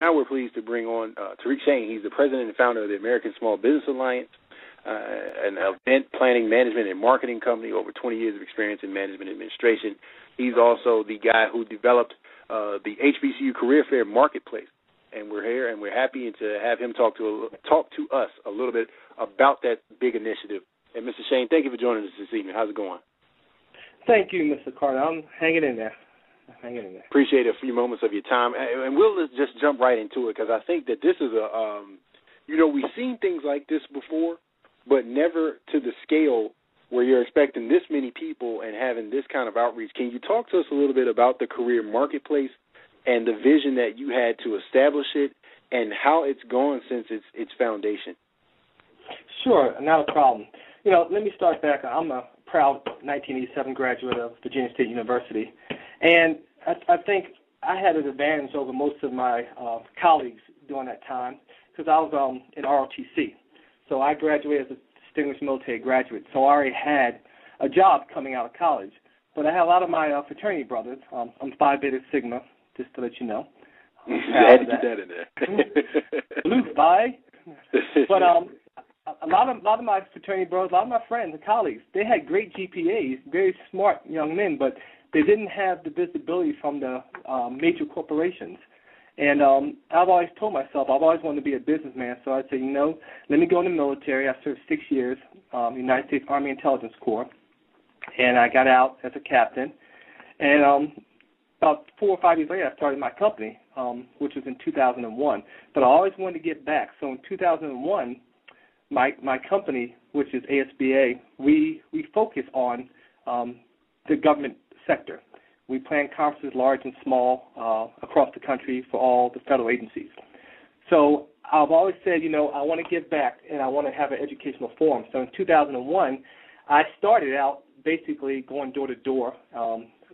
Now we're pleased to bring on Tariq Shane. He's the president and founder of the American Small Business Alliance, an event planning, management, and marketing company, over 20 years of experience in management administration. He's also the guy who developed the HBCU Career Marketplace. And we're here, and we're happy to have him talk to us a little bit about that big initiative. And Mr. Shane, thank you for joining us this evening. How's it going? Thank you, Mr. Carter. I'm hanging in there. Appreciate a few moments of your time, and we'll just jump right into it, because I think that this is we've seen things like this before, but never to the scale where you're expecting this many people and having this kind of outreach. Can you talk to us a little bit about the Career Marketplace and the vision that you had to establish it and how it's gone since its foundation? Sure, not a problem. Let me start back. I'm a proud 1987 graduate of Virginia State University. And I think I had an advantage over most of my colleagues during that time because I was in ROTC. So I graduated as a distinguished military graduate, so I already had a job coming out of college. But I had a lot of my fraternity brothers. I'm Phi Beta Sigma, just to let you know. I had to get that in there. Blue Phi. But a lot of my fraternity brothers, a lot of my friends and colleagues, they had great GPAs, very smart young men, but they didn't have the visibility from the major corporations. And I've always told myself I've always wanted to be a businessman, so I said, let me go in the military. I served 6 years, United States Army Intelligence Corps, and I got out as a captain. And about 4 or 5 years later, I started my company, which was in 2001. But I always wanted to get back. So in 2001, my company, which is ASBA, we focus on the government sector. We plan conferences large and small across the country for all the federal agencies. So I've always said, I want to give back and I want to have an educational forum. So in 2001, I started out basically going door to door.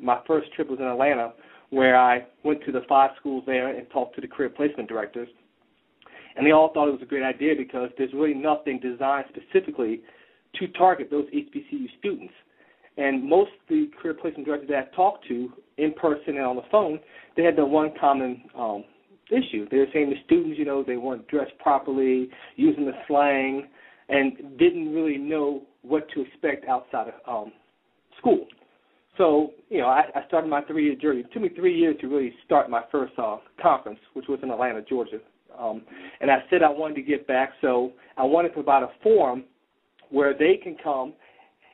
My first trip was in Atlanta, where I went to the 5 schools there and talked to the career placement directors. And they all thought it was a great idea because there's really nothing designed specifically to target those HBCU students. And most of the career placement directors that I talked to in person and on the phone, they had the one common issue. They were saying the students, they weren't dressed properly, using the slang, and didn't really know what to expect outside of school. So, I started my 3-year journey. It took me 3 years to really start my first conference, which was in Atlanta, Georgia. And I said I wanted to get back, so I wanted to provide a forum where they can come.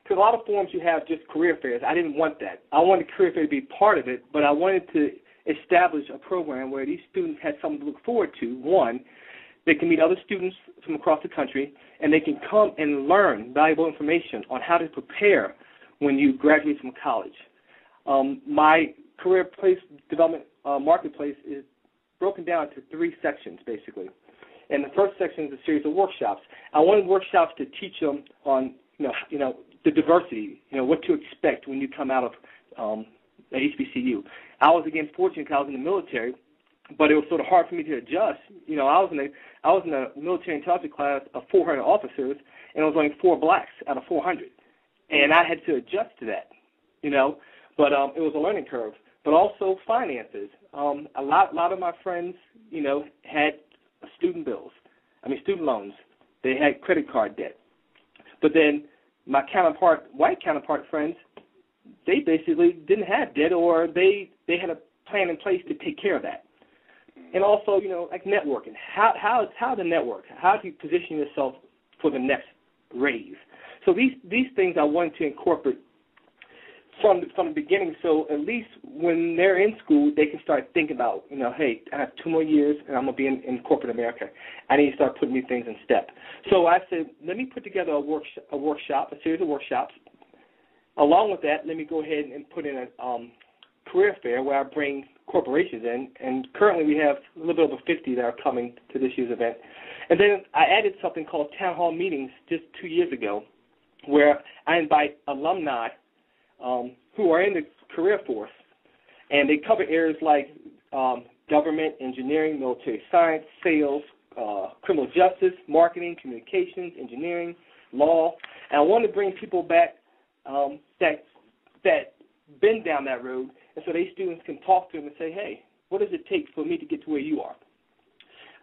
Because a lot of forums you have just career fairs. I didn't want that. I wanted career fair to be part of it, but I wanted to establish a program where these students had something to look forward to. One, they can meet other students from across the country, and they can come and learn valuable information on how to prepare when you graduate from college. My Career Development Marketplace is broken down into 3 sections, basically. And the first section is a series of workshops. I wanted workshops to teach them on, the diversity, what to expect when you come out of the HBCU. I was, again, fortunate because I was in the military, but it was sort of hard for me to adjust. I was in a military intelligence class of 400 officers, and it was only 4 blacks out of 400. And I had to adjust to that, But it was a learning curve. But also finances. A lot of my friends, had student loans. They had credit card debt. But then my white counterpart friends, they basically didn't have debt, or they had a plan in place to take care of that. And also, like networking. How to network? How do you position yourself for the next raise? So these things I wanted to incorporate from the beginning, so at least when they're in school, they can start thinking about, hey, I have 2 more years and I'm going to be in corporate America. I need to start putting these things in step. So I said, let me put together a series of workshops. Along with that, let me go ahead and put in a career fair where I bring corporations in, and currently we have a little bit over 50 that are coming to this year's event. And then I added something called town hall meetings just 2 years ago, where I invite alumni who are in the career force, and they cover areas like government, engineering, military science, sales, criminal justice, marketing, communications, engineering, law. And I want to bring people back that been down that road, and so these students can talk to them and say, hey, what does it take for me to get to where you are?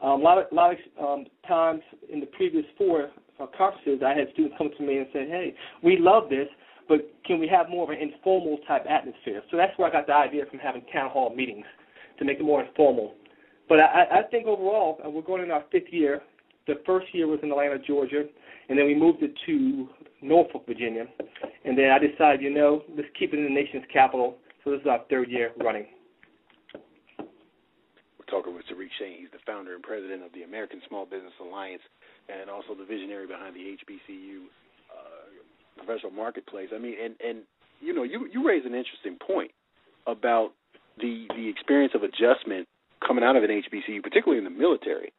A lot of times in the previous 4 conferences, I had students come to me and say, hey, we love this, but can we have more of an informal type atmosphere? So that's where I got the idea from having town hall meetings, to make it more informal. But I think overall, we're going in our 5th year. The first year was in Atlanta, Georgia, and then we moved it to Norfolk, Virginia. And then I decided, let's keep it in the nation's capital. So this is our 3rd year running. We're talking with Tariq Shane. He's the founder and president of the American Small Business Alliance and also the visionary behind the HBCU Professional Marketplace. I mean, and you raise an interesting point about the experience of adjustment coming out of an HBCU, particularly in the military,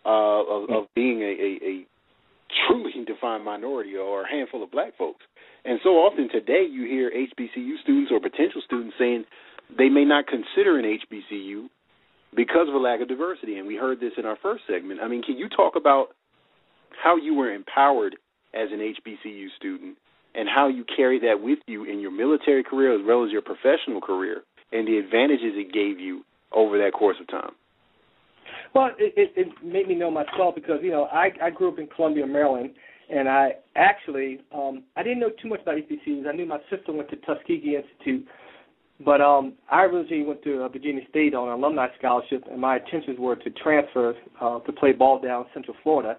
of being a truly defined minority or a handful of black folks. And so often today you hear HBCU students or potential students saying they may not consider an HBCU because of a lack of diversity. And we heard this in our first segment. I mean, can you talk about how you were empowered as an HBCU student and how you carry that with you in your military career as well as your professional career and the advantages it gave you over that course of time? Well, it made me know myself because, I grew up in Columbia, Maryland, and I actually, I didn't know too much about HBCUs. I knew my sister went to Tuskegee Institute, but I originally went to Virginia State on an alumni scholarship, and my intentions were to transfer to play ball down in Central Florida.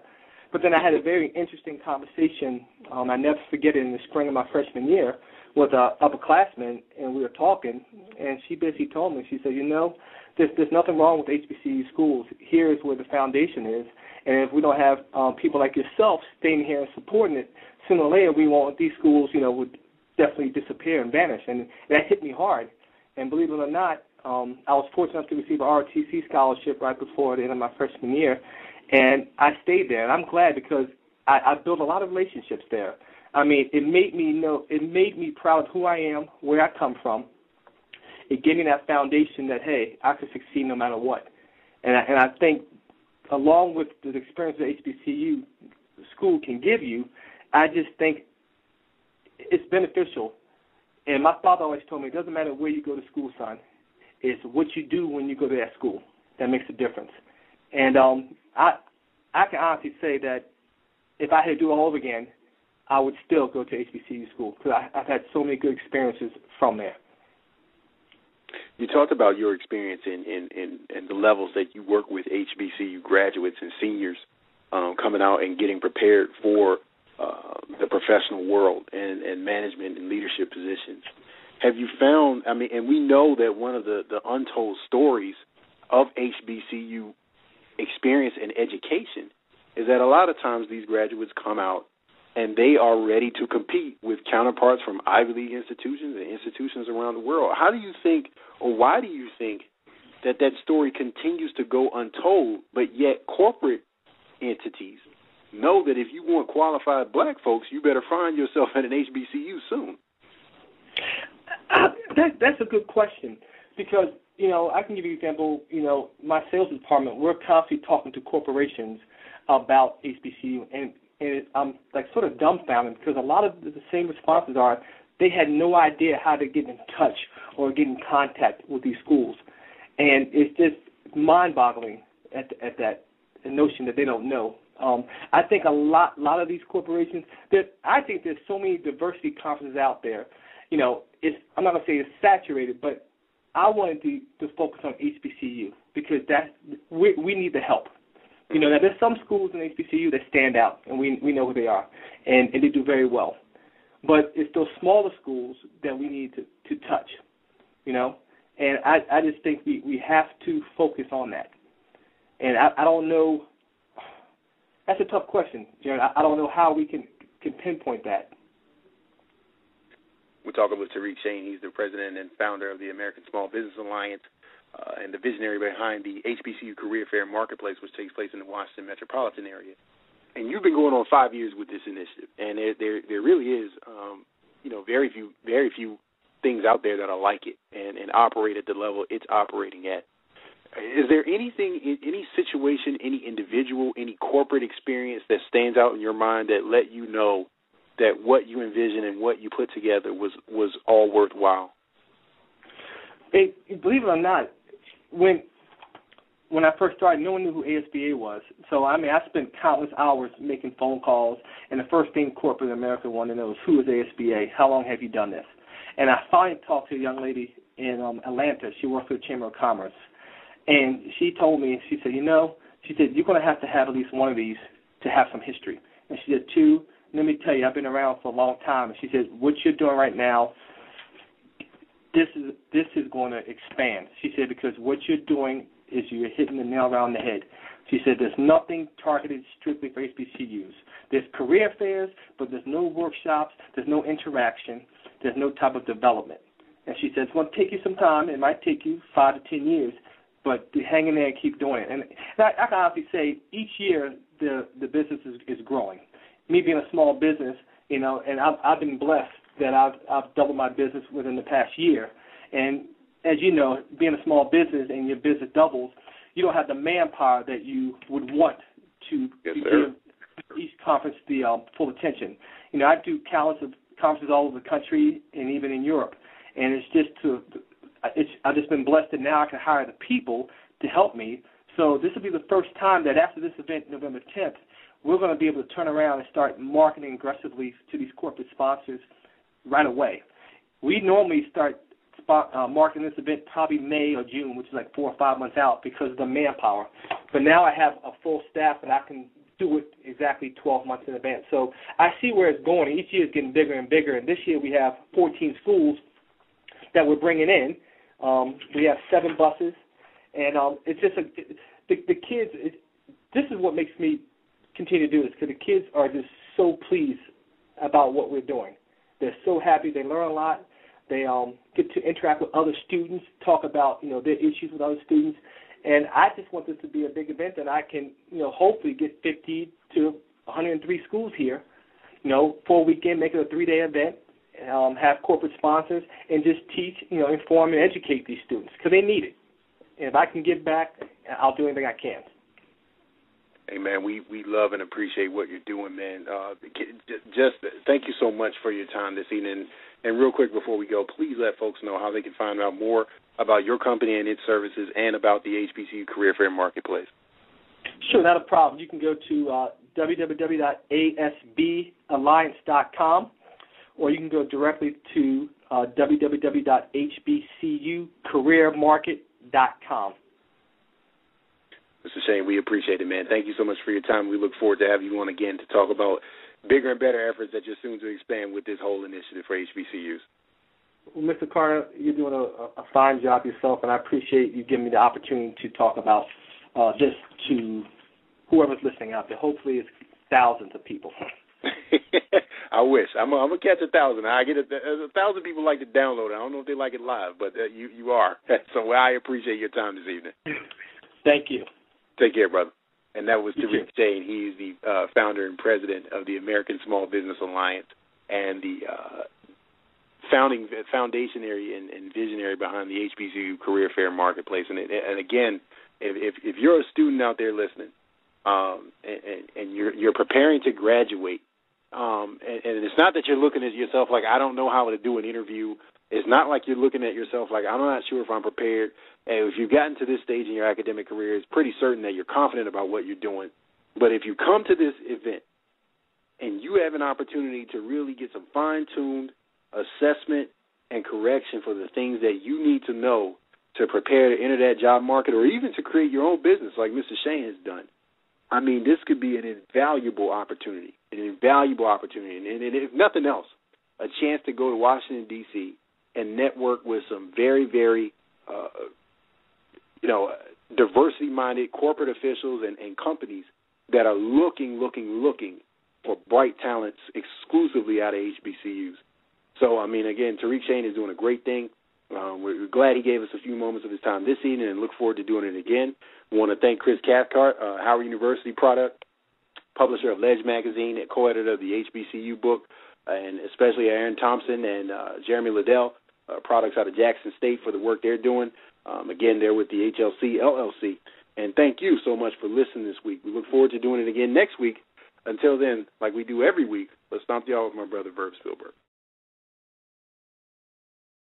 But then I had a very interesting conversation, I never forget it, in the spring of my freshman year, with an upperclassman, and we were talking, and she basically told me, she said, there's nothing wrong with HBCU schools. Here is where the foundation is, and if we don't have people like yourself staying here and supporting it, sooner or later these schools, would definitely disappear and vanish, and that hit me hard. And believe it or not, I was fortunate enough to receive a ROTC scholarship right before the end of my freshman year, and I stayed there, and I'm glad because I built a lot of relationships there. I mean, it made me proud of who I am, where I come from. It gave me that foundation that, hey, I can succeed no matter what. And I think along with the experience that HBCU school can give you, I just think it's beneficial. And my father always told me it doesn't matter where you go to school, son. It's what you do when you go to that school that makes a difference. And I can honestly say that if I had to do it all over again, I would still go to HBCU school because I've had so many good experiences from there. You talked about your experience in the levels that you work with HBCU graduates and seniors coming out and getting prepared for the professional world and management and leadership positions. Have you found, and we know that one of the untold stories of HBCU experience and education is that a lot of times these graduates come out and they are ready to compete with counterparts from Ivy League institutions and institutions around the world. How do you think, or why do you think, that story continues to go untold, but yet corporate entities know that if you want qualified black folks, you better find yourself at an HBCU soon? That's a good question because, I can give you an example. My sales department, we're constantly talking to corporations about HBCU, and I'm sort of dumbfounded because a lot of the same responses are they had no idea how to get in touch or get in contact with these schools. And it's just mind-boggling at that notion that they don't know. I think a lot of these corporations, I think there's so many diversity conferences out there. I'm not going to say it's saturated, but I wanted to focus on HBCU because we need the help. Now there's some schools in HBCU that stand out, and we know who they are, and they do very well. But it's those smaller schools that we need to touch, And I just think we have to focus on that. And I don't know. That's a tough question, Jarrett. I don't know how we can pinpoint that. We're talking with Tariq Shane. He's the president and founder of the American Small Business Alliance and the visionary behind the HBCU Career Marketplace, which takes place in the Washington metropolitan area. And you've been going on 5 years with this initiative, and there really is, very few things out there that are like it and operate at the level it's operating at. Is there anything, any situation, any individual, any corporate experience that stands out in your mind that let you know that what you envisioned and what you put together was all worthwhile? Believe it or not, when when I first started, no one knew who ASBA was. So, I spent countless hours making phone calls, and the first thing corporate America wanted to know is, who is ASBA? How long have you done this? And I finally talked to a young lady in Atlanta. She works for the Chamber of Commerce. And she told me, she said, you're going to have at least one of these to have some history. And she said, 2, let me tell you, I've been around for a long time. And she said, what you're doing right now, this is going to expand. She said, because what you're doing is you're hitting the nail around the head. She said, there's nothing targeted strictly for HBCUs. There's career fairs, but there's no workshops, there's no interaction, there's no type of development. And she said, it's going to take you some time. It might take you 5 to 10 years, but hang in there and keep doing it. And I can honestly say each year the business is growing. Me being a small business, and I've been blessed that I've doubled my business within the past year. And as you know, being a small business and your business doubles, you don't have the manpower that you would want to give each conference the full attention. I do conferences all over the country and even in Europe, and I've just been blessed that now I can hire the people to help me. So this will be the first time that after this event, November 10th, we're going to be able to turn around and start marketing aggressively to these corporate sponsors right away. We normally start marketing this event probably May or June, which is like 4 or 5 months out because of the manpower. But now I have a full staff and I can do it exactly 12 months in advance. So I see where it's going. Each year it's getting bigger and bigger, and this year we have 14 schools that we're bringing in. We have 7 buses, and it's just the kids. This is what makes me continue to do this, because the kids are just so pleased about what we're doing. They're so happy. They learn a lot. They get to interact with other students, talk about their issues with other students, and I just want this to be a big event that I can hopefully get 50 to 103 schools here, for a weekend, make it a 3-day event. Have corporate sponsors and just teach, inform and educate these students because they need it. And if I can give back, I'll do anything I can. Hey, man, we love and appreciate what you're doing, man. Just thank you so much for your time this evening. And real quick before we go, please let folks know how they can find out more about your company and its services and about the HBCU Career Fair Marketplace. Sure, not a problem. You can go to www.asballiance.com. or you can go directly to www.hbcucareermarket.com. Mr. Shane, we appreciate it, man. Thank you so much for your time. We look forward to having you on again to talk about bigger and better efforts that you're soon to expand with this whole initiative for HBCUs. Well, Mr. Carter, you're doing a fine job yourself, and I appreciate you giving me the opportunity to talk about this to whoever's listening out there. Hopefully it's thousands of people. I wish. I'm gonna catch 1,000. I get 1,000 people like to download it. I don't know if they like it live, but you are. So I appreciate your time this evening. Thank you. Take care, brother. And that was Tariq Shane. He's the founder and president of the American Small Business Alliance and the foundationary and visionary behind the HBCU Career Fair Marketplace. And again, if you're a student out there listening, and you're preparing to graduate, and it's not that you're looking at yourself like, I don't know how to do an interview. It's not like you're looking at yourself like, I'm not sure if I'm prepared. And if you've gotten to this stage in your academic career, it's pretty certain that you're confident about what you're doing. But if you come to this event and you have an opportunity to really get some fine-tuned assessment and correction for the things that you need to know to prepare to enter that job market or even to create your own business like Mr. Shane has done, I mean, this could be an invaluable opportunity, and if nothing else, a chance to go to Washington, D.C., and network with some very, very, diversity-minded corporate officials and companies that are looking for bright talents exclusively out of HBCUs. So, I mean, again, Tariq Shane is doing a great thing. We're glad he gave us a few moments of his time this evening and look forward to doing it again. We want to thank Chris Cathcart, Howard University product, publisher of Ledge Magazine and co-editor of the HBCU book, and especially Aaron Thompson and Jeremy Liddell, products out of Jackson State for the work they're doing. Again, they're with the HLC LLC. And thank you so much for listening this week. We look forward to doing it again next week. Until then, like we do every week, let's stomp y'all with my brother, Verb Spielberg.